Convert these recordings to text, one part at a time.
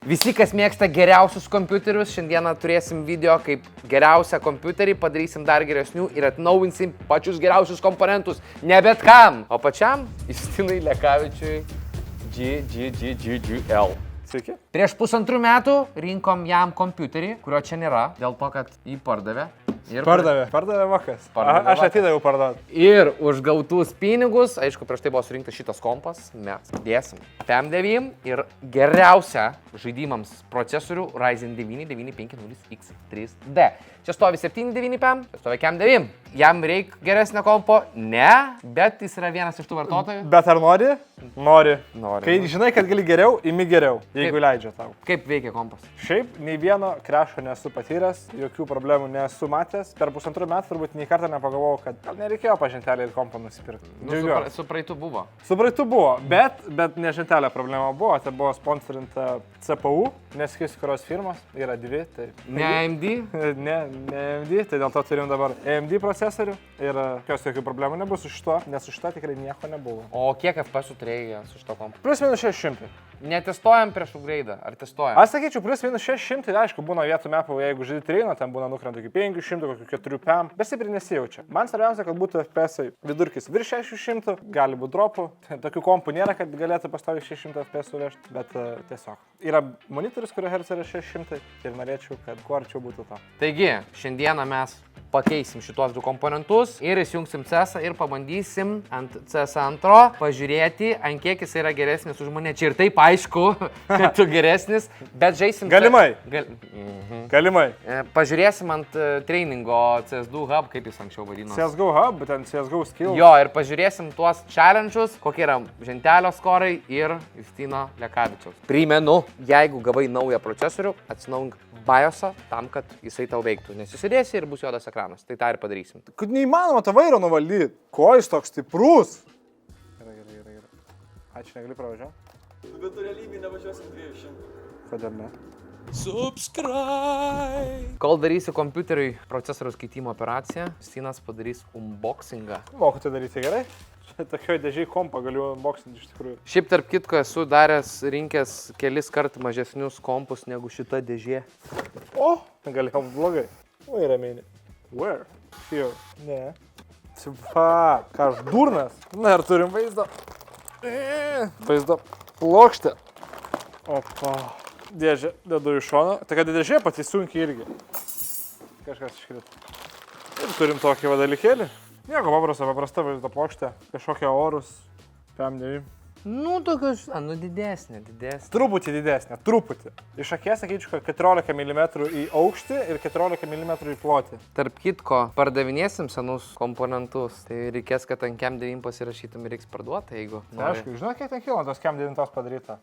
Visi, kas mėgsta geriausius kompiuterius, šiandieną turėsim video, kaip geriausią kompiuterį padarysim dar geresnių ir atnaujinsim pačius geriausius komponentus. Ne bet kam, o pačiam Justinui Lekavičiui GGGGL. Sveiki. Prieš 1,5 metų rinkom jam kompiuterį, kurio čia nėra, dėl to, kad jį pardavė. Pardavė vakas. Aš atidaviau parduoti. Ir už gautus pinigus, aišku, prieš tai buvo surinktas šitas kompas, mes dėsim PM9 ir geriausią žaidimams procesorių Ryzen 9 950X3D. Čia stovi 7-9 PM, čia stovi CAM9. Jam reikia geresnio kompo? Ne, bet jis yra vienas iš tų vartotojų. Bet ar nori? Nori. Nori. Kai žinai, kad gali geriau, imi geriau, jeigu leidžia tau. Kaip veikia kompas? Šiaip nei vieno krešo nesu patyręs, jokių problemų nesu matęs. Per 1,5 metų turbūt nei kartą nepagalvojau, kad gal nereikėjo pažentelį ir kompą nusipirkti. Su praeitu buvo. Su praeitu buvo, bet ne žentelė problema buvo. Tai buvo sponsorinta CPU, nesakysiu, kurios firmos, yra dvi. Tai... Ne AMD? Ne AMD, tai dėl to turim dabar AMD procesorių ir jokių problemų nebus su šituo, nes su šituo tikrai nieko nebuvo. O kiek FPS turėjai su šito kompu? Plus minus 600. Netestuojam prieš upgrade'ą, ar testuojam? Aš sakyčiau, plus minus 600, aišku, būna vietų mepų, jeigu žaidži treino, ten būna nukrenta iki 500, kokių 4 PM, bet stipriai nesijaučia. Man svarbiausia, kad būtų FPS vidurkis virš 600, gali būti dropų. Tokių kompų nėra, kad galėtų pastoviai 600 FPS suvežti, bet tiesiog. Yra monitorius, kurio hertz yra 600 ir norėčiau, kad kuo arčiau būtų to. Taigi, šiandieną mes pakeisim šitos du komponentus ir įsijungsim CS ir pabandysim ant CS2 pažiūrėti, ant kiek jis yra geresnis už mane. Čia ir taip aišku, kad tu geresnis, bet žaisim... Galimai. Galimai. Pažiūrėsim ant treningo CS2 Hub, kaip jis anksčiau vadino. CSGO Hub, ten CSGO Skill. Jo, ir pažiūrėsim tuos challenge'us, kokie yra žentelio skorai ir Justino Lekavičiaus. Primenu, jeigu gavai naują procesorių, atsinaujink BIOS'ą tam, kad jisai tau veiktų. Nes įsidėsi ir bus juodas ekranas. Tai tą ir padarysim. Kad neįmanoma tą vairą nuvaldyti. Ko jis toks stiprus? Gerai. Ačiū, negali pravažiuoti? Bet tu realybėje nevažiuosim 200. Kodėl ne? Subscribe. Kol darysi kompiuteriui procesoriaus keitimo operaciją, Justinas padarys unboxingą. Moku tai daryti gerai? Tokioje dėžiai kompą galiu unboxinti iš tikrųjų. Šiaip tarp kitko esu rinkęs kelis kart mažesnius kompus negu šita dėžė. O, galėjom blogai. Wait a minute. Where? Here. Ne. Va, ką aš durnas. Na ir turim vaizdą. Vaizdo plokštę. Opa. Dėžė dedu į šoną. Tai kad dėžė pati sunkiai irgi. Kažkas iškrito. Ir turim tokį vadalykėlį. Nieko paprasta vaizdo plokštė. Kažkokia orus. PM9. Nu, tokios, didesnė. Truputį didesnė, truputį. Iš akies sakyčiau, kad 14 mm į aukštį ir 14 mm į plotį. Tarp kitko, pardavinėsim senus komponentus, tai reikės, kad ant CAM9 pasirašytum ir reiks parduoti, jeigu Tai nori. aišku, žinai, kiek ten kilo tos CAM9 padaryta?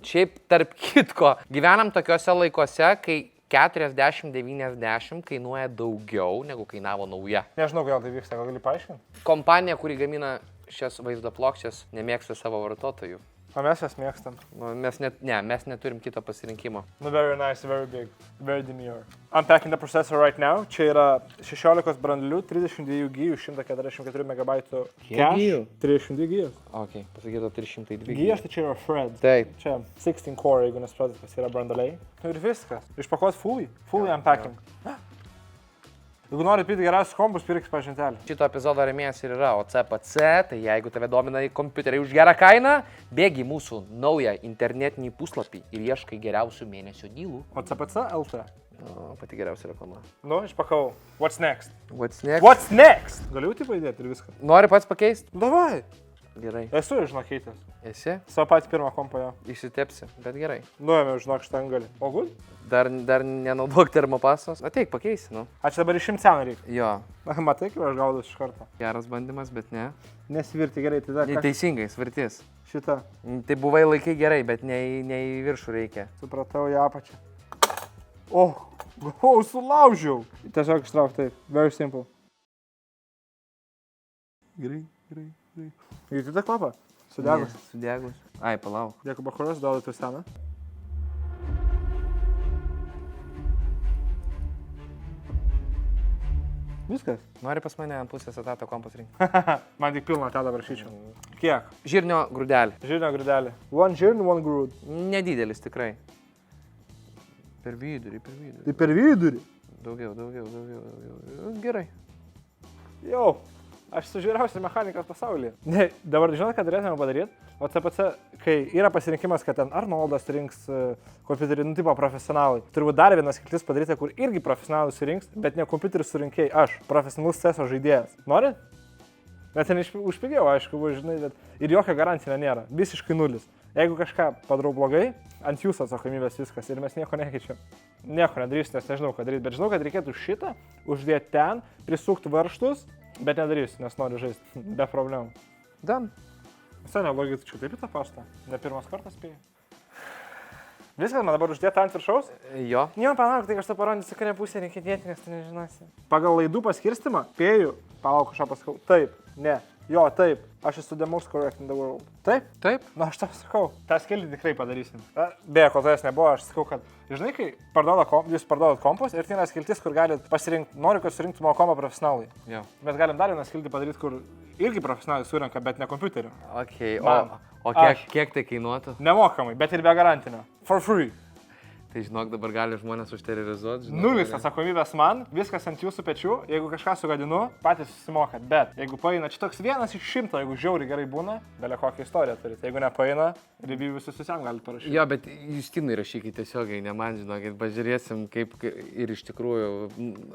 Šiaip, tarp kitko, gyvenam tokiuose laikuose, kai 40-90 kainuoja daugiau negu kainavo nauja. Nežinau, kodėl tai vyksta, gal gali paaiškinti? Kompanija, kuri gamina šias vaizdo plokščias, nemėgsta savo vartotojų. O mes jas mėgstam. Nu, mes neturim kito pasirinkimo. No, very nice, very big, very demure. Unpacking the processor right now. Čia yra 16 branduolių, 32 gijų, 144 MB cache. 32 gijos. Ok, pasakytų 302 Gijos, tai čia yra thread. Taip. Čia 16 core, jeigu nesupratėt, kas yra branduoliai. Ir viskas. Išpakuot fully unpacking. Jeigu nori pirkti geriausius kompus, pirkis pažentelį. Šito epizodo rėmėjas ir yra OCPC, tai jeigu tave domina kompiuteriai už gerą kainą, bėgi mūsų naują internetinį puslapį ir ieškai geriausių mėnesio dylų. OCPC LT. Pati geriausia reklama. Nu, išpakau. What's next? What's next? What's next? Galiu tipo įdėti ir viską. Nori pats pakeisti? Davai. Gerai. Esu, žinok, keitęs. Esi? Savo patį pirmą kompą jo. Išsitepsi, bet gerai. Nuėmiau, žinok, šitą angalį. O good? Dar nenaudok termopasos. Ateik, pakeisi, nu. Ačiū dabar išimt seną reikia. Jo. Matai, kaip aš gaudau iš karto. Geras bandymas, bet ne. Nesvirti gerai, tai dar Neteisingai, svartis. šitą. Tai buvai laikai gerai, bet ne į viršų reikia. Supratau, į apačią. Sulaužiau. Tiesiog ištrauk taip. Very simple. Gerai. Girdite tą klapą? Sudegus. Ne, sudegus. Ai, palauk. Dėkui, bachoras, duodu tu seną. Viskas. Nori pas mane ant pusės etato kompas rinkti? Man tik pilną tą dabar šyčiau. Kiek? Žirnio grūdelį. Žirnio grūdelį. One žirn, one grūd. Nedidelis tikrai. Per vidurį. Tai per vidurį. Daugiau. Gerai. Jau, aš esu žiūriausias mechanikas pasaulyje. Ne, dabar žinot, ką turėtume padaryti? O CPC, kai yra pasirinkimas, kad ten Arnoldas rinks kompiuterį, nu, tipo profesionalai. Turbūt dar vienas skiltis padaryti, kur irgi profesionalai surinks, bet ne kompiuterį surinkėjai, aš, profesionalus CSO žaidėjas. Norit? Net ten užpigiau, aišku, žinai, bet ir jokio garantinio nėra. Visiškai nulis. Jeigu kažką padarau blogai, ant jūsų atsakomybės viskas ir mes nieko nekeičiam. Nieko nedarysiu, nes nežinau, ką daryti, bet žinau, kad reikėtų šitą uždėti ten, prisukti varžtus, bet nedarysiu, nes noriu žaisti. Be problemų. Dan. Visai neblogai, tačiau taip į tą pastą. Ne pirmas kartas spėjai. Viskas man dabar uždėta ant viršaus? Jo. Ne, palauk, tai aš to parodysiu, kuria pusė reikia dėti, nes tu nežinosi. Pagal laidų paskirstimą, spėju, palauk, kažką pasakau. Taip, ne, jo, taip. Aš esu the most correct in the world. Taip? Taip. Na, aš tau sakau. tą skiltį tikrai padarysim. Beje, kol tavęs nebuvo, aš sakau, kad, žinai, kai jūs parduodat kompus ir tai yra skiltis, kur galit pasirinkti, noriu, kad surinktų mano kompą profesionalai. Jo. Mes galim dar vieną skiltį padaryti, kur irgi profesionalai surenka, bet ne kompiuteriu. Okay, Man. o kiek tai kainuotų? Nemokamai, bet ir be garantinio. For free. Tai žinok, dabar gali žmonės užterrorizuoti. Nulis atsakomybės man, viskas ant jūsų pečių, jeigu kažką sugadinu, patys susimokat. Bet jeigu paeina, čia toks 1 iš 100, jeigu žiauriai gerai būna, belė kokią istoriją turite. Jeigu nepaeina, review visus visam galite parašyti. Jo, bet Justinui rašykite tiesiogiai, ne man, žinokit, pažiūrėsim, kaip ir iš tikrųjų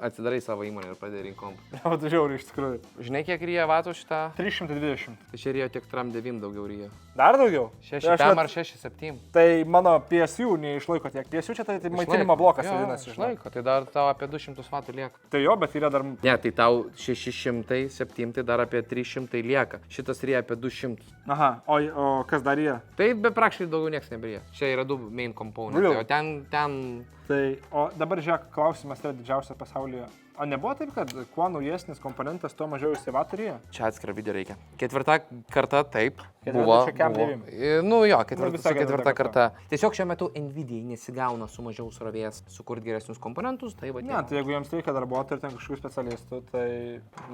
atsidarai savo įmonę ir padėri kompą. O tu žiauriai iš tikrųjų. Žinai, kiek ryja vatų šitą? 320. Tai čia ryja tik tram 9 daugiau ryja. Dar daugiau? 6 tam ar 6, 7. Tai mano PSU neišlaiko tiek. PSU čia tai maitinimo blokas vadinasi. Išlaiko, tai dar tau apie 200 vatų lieka. Tai jo, bet yra dar... Ne, tai tau 600, 7, tai dar apie 300 lieka. Šitas ryja apie 200. Aha, o kas dar yra? Tai be praktiškai daugiau niekas neberija. Čia yra 2 main componentai, Really? o ten... Tai, o dabar žiūrėk, klausimas yra didžiausias pasaulyje. O nebuvo taip, kad kuo naujesnis komponentas, tuo mažiau įsivatorija? Čia atskirą video reikia. 4 karta taip. Ketvirta čia Cam 9. Nu jo, Visa 4 ketvirta karta. Tiesiog šiuo metu Nvidia nesigauna su mažiau srovės sukurti geresnius komponentus, tai va. Ne, tai jeigu jiems reikia darbuotojų ir ten kažkokių specialistų, tai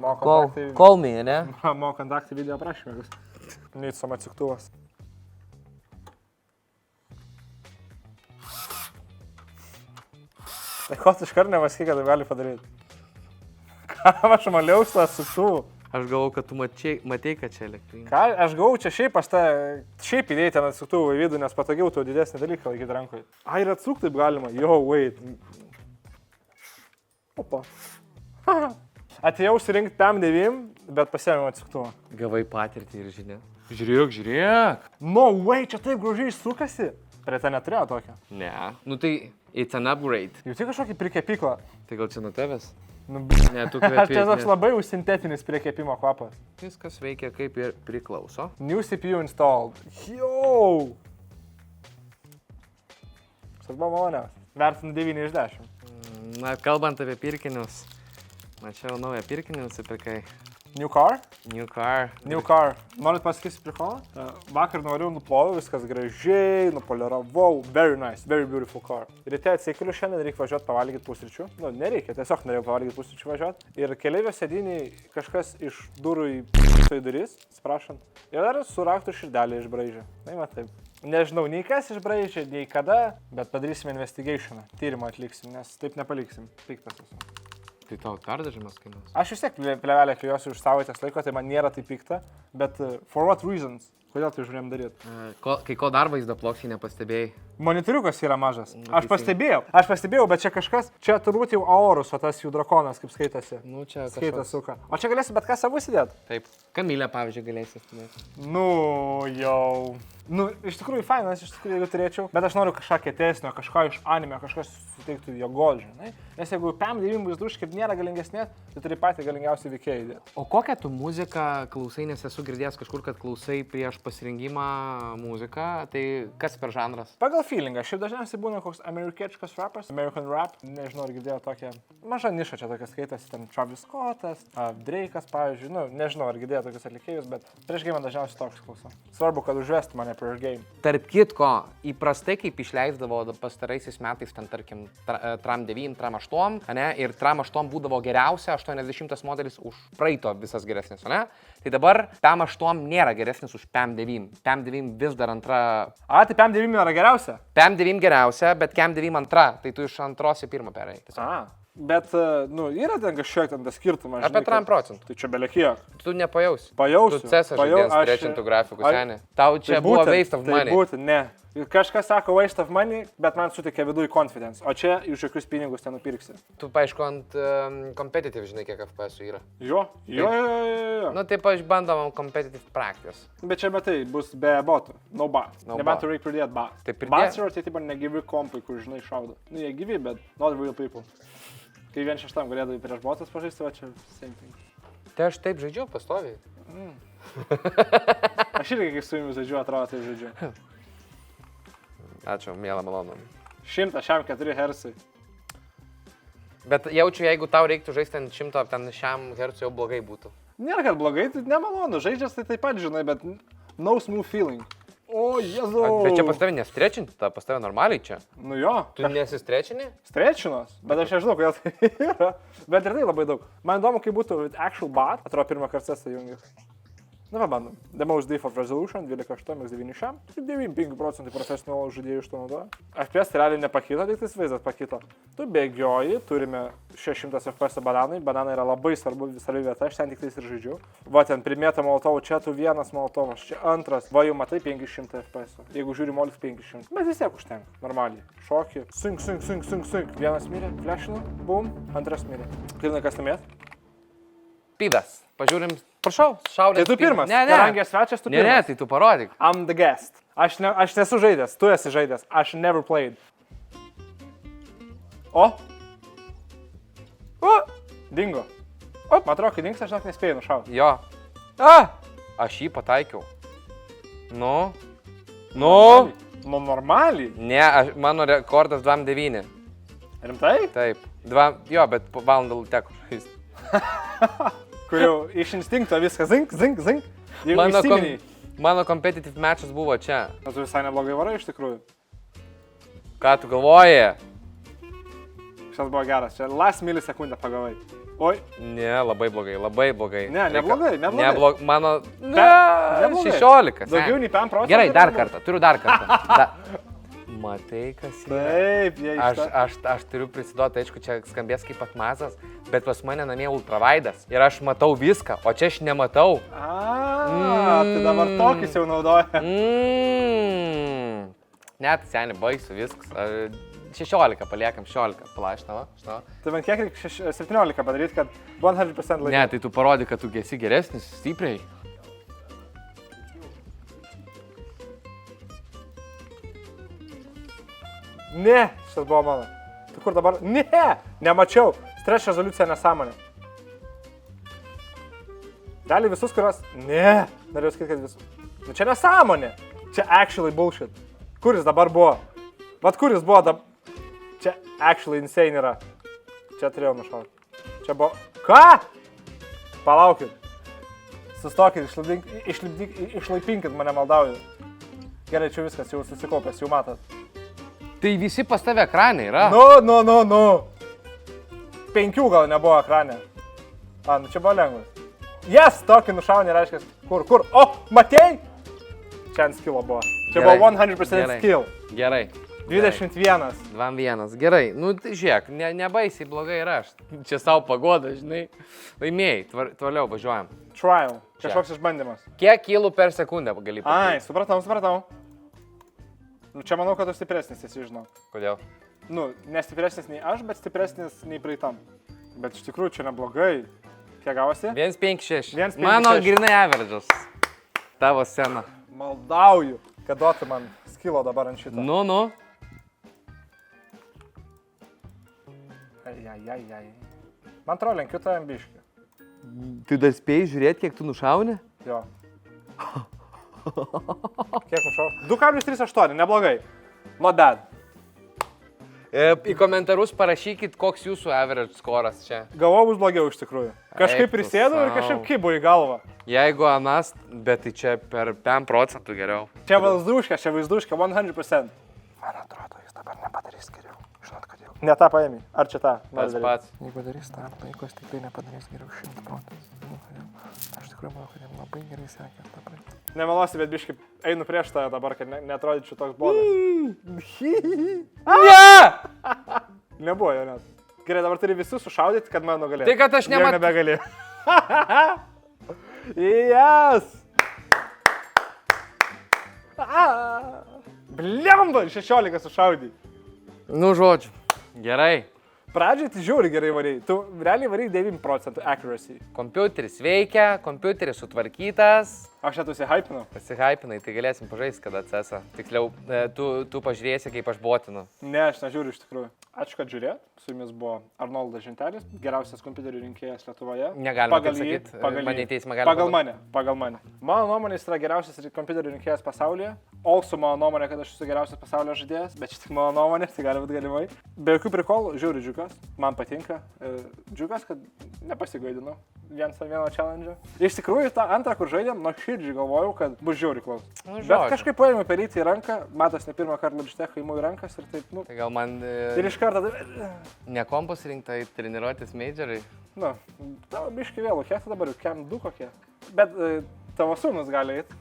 moko kontaktai... Call me, ne? Moko kontaktai video aprašymė. Neįsama atsuktuvas. Tai ko tu iškart nepasakai, kad tai gali padaryti? Ką aš maliaus tą atsuktuvų? Aš galvau, kad tu matei, kad čia elektrinė. Ką aš gavau čia šiaip, aš tą šiaip įdėjau ten atsuktuvų į vidų, nes patogiau tu didesnį dalyką laikyti rankoje. Ai, ir atsukti taip galima. Yo, wait. Opa. Atėjau surinkti tam 9, bet pasiėmiau atsuktuvą. Gavai patirtį ir žinia. Žiūrėk. No way, čia taip gražiai sukasi. Prie tą neturėjo tokio. Ne. Nu tai, it's an upgrade. Jauti kažkokį prikepiklą. Tai gal čia nuo tavęs? Nu, Ne, tu aš kvepi. čia toks labai sintetinis priekepimo kvapas. Viskas veikia kaip ir priklauso. New CPU installed. Yo! Svarbu maloniausia. Vertinu 9 iš 10. Na, kalbant apie pirkinius. Mačiau naują pirkinį nusipirkai. New car? New car. New car. Norit pasakysiu prikolą? Vakar nuvariau, nuploviau, viskas gražiai, nupoliravau. Very nice, very beautiful car. Ryte atsikeliu šiandien, reikia važiuoti pavalgyti pusryčių. Nu, nereikia, tiesiog norėjau pavalgyti pusryčių važiuoti. Ir keleivio sėdiniai kažkas iš durų į duris, sprašant. Ir dar su raktų širdelė išbraižė. Na, taip. Nežinau, nei kas išbraižė, nei kada, bet padarysime investigationą. Tyrimą atliksim, nes taip nepaliksim. Piktas esu. Tai tau perdažimas kainuos. Aš vis tiek plevelę klijuosiu už savaitės laiko, tai man nėra taip pikta, bet for what reasons? Kodėl tai žiūrėjom daryti? Kai ko dar vaizdo plokščiai nepastebėjai? Monitoriukas yra mažas. Aš pastebėjau, bet čia kažkas, čia turbūt jau Aorus, o tas jų drakonas, kaip skaitasi. Nu, čia Skaitas suka. O čia galėsi bet ką savų įsidėti? Taip. Kamilę, pavyzdžiui, galėsi įsidėti. Nu, jau. Nu, iš tikrųjų fainas, iš tikrųjų, jeigu turėčiau, bet aš noriu kažką kietesnio, kažką iš anime, kažkas suteiktų jėgos, žinai. Nes jeigu PM9 vaizduškai kaip nėra galingesnė, tai turi patį galingiausią veikėją įdėti. O kokią tu muziką klausai, nes esu girdėjęs kažkur, kad klausai prieš pasirinkimą muziką, tai kas per žanras? Pagal feelingą, šiaip dažniausiai būna koks amerikiečikas rapas, American rap, nežinau, ar girdėjau tokią, maža niša čia tokia skaitasi, ten Travis Scottas, Drake'as, pavyzdžiui, nu, nežinau, ar girdėjau tokius atlikėjus, bet prieš game dažniausiai toks klausau. Svarbu, kad užvestų mane prieš game. Tarp kitko, įprastai kaip išleisdavo pastaraisiais metais, ten tarkim, Tram 9, Tram 8, ne, ir Tram 8 būdavo geriausia 80 modelis už praeito visas geresnis, ne? Tai dabar Tram 8 nėra geresnis už PM PM9. PM9 vis dar antra. A, tai PM9 yra geriausia? PM9 geriausia, bet PM9 antra. Tai tu iš antros į pirmą perai. A, bet, nu, yra ten kažkiek ten tas skirtumas. Apie 3 procentų. Tai čia belekiek. Tu nepajausi. Pajausiu. Tu CES žaidėjas trečintų grafikų, seniai. Tau čia buvo waste of money. Tai būtent, ne. Kažkas sako waste of money, bet man suteikia viduje confidence. O čia iš jokius pinigus ten nupirksi. Tu paaišku ant competitive, žinai, kiek FPS yra. Jo. Nu, taip aš bandom competitive practice. Bet čia metai bus be botų. No bot. Nebent tu reikia pridėti bot. Taip ir bots yra tai taip negyvi kompai, kur žinai šaudo. Nu, jie gyvi, bet not real people. Kai 1.6 galėdavai prieš botus pažaisti, va čia same thing. Tai aš taip žaidžiu pastoviai. Aš irgi kai su jumis žaidžiu, atrodo tai žaidžiu. Ačiū, mielą malonu. 104 Hz. Bet jaučiu, jeigu tau reiktų žaisti ant 100, ten šiam hercų jau blogai būtų. Nėra, kad blogai, tai nemalonu. Žaidžias tai taip pat, žinai, bet no smooth feeling. O, jezu. Bet čia pas tavę nestrečinti, pas tavę normaliai čia. Nu jo. Tu nesistrečini? Strečinos, bet aš nežinau, kodėl tai yra. Bet ir tai labai daug. Man įdomu, kaip būtų actual bot. Atrodo, pirmą kartą tai jungiu. Na, va, bandom. The most default resolution 12.8x900. 95% profesionalų žaidėjų iš to naudoja. FPS realiai nepakito, tik tas vaizdas pakito. Tu bėgioji, turime 600 FPS bananai. Bananai yra labai svarbu visai vieta, aš ten tik tais ir žaidžiu. Va, ten primėta molotovų, čia tu vienas molotovas, čia antras. Va, jau matai 500 FPS. Jeigu žiūri molis 500. Bet vis tiek užtenka. Normaliai. Šoki. Sunk. Vienas mirė, flashina, boom, antras mirė. Kaip kas namėt? Pidas. Pažiūrim. Prašau, šaudė. Tai tu pirmas. Ne. Kadangi svečias, tu pirmas. Ne, tai tu parodyk. I'm the guest. Aš nesu žaidęs, tu esi žaidęs. Aš never played. O? Dingo. O, man atrodo, kai dings, aš žinok nespėjau nušauti. Jo. Aš jį pataikiau. Nu. Nu, normaliai. Ne, mano rekordas 2.9. Rimtai? Taip. Jo, bet po valandą teko žaisti. Kur jau iš instinkto viskas zink. Jau įsiminiai. Mano competitive matchas buvo čia. Na, tu visai neblogai varai iš tikrųjų. Ką tu galvoji? Šias buvo geras, čia last milisekundę pagavai. Oi. Ne, labai blogai. Ne, neblogai. Mano... Neblogai. 16. Daugiau nei 5%. Gerai, dar kartą. Turiu dar kartą. Matai, kas yra. Taip, jie iš to. Aš turiu prisiduoti, aišku, čia skambės kaip atmazas, bet pas mane namie ultravaidas. Ir aš matau viską, o čia aš nematau. Tai dabar tokius jau naudoja. Net seniai baisu viskas. 16 paliekam, 16 palašnavo. Tai man kiek reikia 17 padaryti, kad 100% laimėtų. Ne, tai tu parodyk, kad tu esi geresnis, stipriai. Ne, šitas buvo mano. Tu kur dabar? Ne, nemačiau. Stress rezoliucija nesąmonė. Realiai visus, kurios... Ne, norėjau sakyti, kad visus. Nu čia nesąmonė. Čia actually bullshit. Kur jis dabar buvo? Vat kur jis buvo dabar? Čia actually insane yra. Čia turėjau nušauti. Čia buvo... Ką? Palaukit. Sustokit, išlaipinkit mane, maldauju. Gerai, čia viskas, jau susikaupęs, jau matot. Tai visi pas tave ekranai yra? Nu. 5 gal nebuvo ekranė. Nu čia buvo lengvas. Yes, tokį nušaunį reiškia. Kur? O, matei? Čia ant skillo buvo. Čia Gerai. Buvo 100% skill. Gerai. 21. 2-1. Gerai. Nu, tai žiūrėk, nebaisiai blogai yra aš. Čia savo pagoda, žinai. Laimėjai, toliau važiuojam. Trial. Kažkoks išbandymas. Kiek kilų per sekundę gali padaryti? Ai, supratau. Nu, čia manau, kad tu stipresnis esi, žinau. Kodėl? Nu, nestipresnis nei aš, bet stipresnis nei praeitam. Bet iš tikrųjų čia neblogai. Kiek gavosi? 1.56. 1.56. Mano grinai average'as. Tavo scena. Maldauju, kad duotų man skilo dabar ant šito. Nu. Ai. Man atrodo, lenkiu tavim biškį. Tu dar spėjai žiūrėti, kiek tu nušauni? Jo. Kiek nušau? 2,38, neblogai. Not bad. Į komentarus parašykit, koks jūsų average scoras čia. Gavau bus blogiau iš tikrųjų. Kažkaip prisėdau ir kažkaip kibo į galvą. Jeigu anas, bet tai čia per 5% geriau. Čia vaizduška, 100%. Man atrodo, jis dabar nepadarys geriau. Žinot, kodėl. Ne tą paėmė. Ar čia tą? Pats. Jeigu darys tą, jeigu jis tikrai nepadarys geriau 100%. Aš tikrųjų manau, kad jam labai gerai sekė. Nemeluosi, bet biškai einu prieš tą dabar, kad neatrodyčiau toks blogas. Ne! Nebuvo jo net. Gerai, dabar turi visus sušaudyti, kad man nugalėtų. Tai kad aš Jau nematau. nebegali. Yes! Blemba, 16 sušaudai. Nu, žodžiu. Gerai. Pradžiai tai žiauri gerai variai. Tu realiai variai 9% accuracy. Kompiuteris veikia, kompiuteris sutvarkytas. Aš net užsihypinau. Pasihypinai, tai galėsim pažaisti kada CS. Tiksliau, tu pažiūrėsi, kaip aš botinu. Ne, aš nežiūriu iš tikrųjų. Ačiū, kad žiūrėt. Su jumis buvo Arnoldas Žintelis, geriausias kompiuterių rinkėjas Lietuvoje. Negalima taip sakyt, mane į teismą galima Pagal mane. Mano nuomonė jis yra geriausias kompiuterių rinkėjas pasaulyje. Also mano nuomonė, kad aš esu geriausias pasaulio žaidėjas, bet čia tik mano nuomonė, tai gali būti galimai. Be jokių prikolų, žiūriu džiugas, man patinka. Džiugas, kad nepasigaidinau viens ant vieno challenge. Iš tikrųjų, tą antrą, kur žaidėm, nuo širdžiai galvojau, kad bus žiauri klaus. Nu, Bet žodžiu. kažkaip paėmė perytį į ranką, matos ne pirmą kartą Logitech įimu į rankas ir taip, Tai gal man ir iš karto, ne kompus rinkta į treniruotis majorai. tavo biški vėlų, kiek dabar jau Cam 2 kokie. Bet tavo sūnus gali eiti,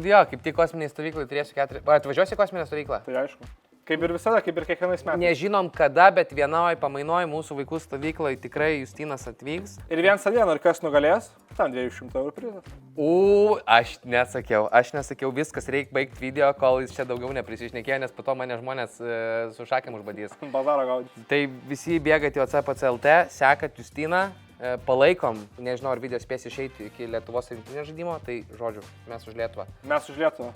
Jo, kaip tik kosminiai stovyklai turėsiu 4. Atvažiuosi į kosminę stovyklą? tai aišku. Kaip ir visada, kaip ir kiekvienais metais. Nežinom kada, bet vienoj pamainoj mūsų vaikų stovyklai tikrai Justinas atvyks. Ir vieną dieną, ir kas nugalės, tam 200 eurų prizas. Aš nesakiau, viskas, reikia baigti video, kol jis čia daugiau neprisišnekėjo, nes po to mane žmonės su šakėm užbadys. Bazarą gaudys. Tai visi bėgat į OCPCLT, sekat Justiną, palaikom, nežinau, ar video spės išeiti iki Lietuvos rinktinės žaidimo, tai žodžiu, mes už Lietuvą. Mes už Lietuvą.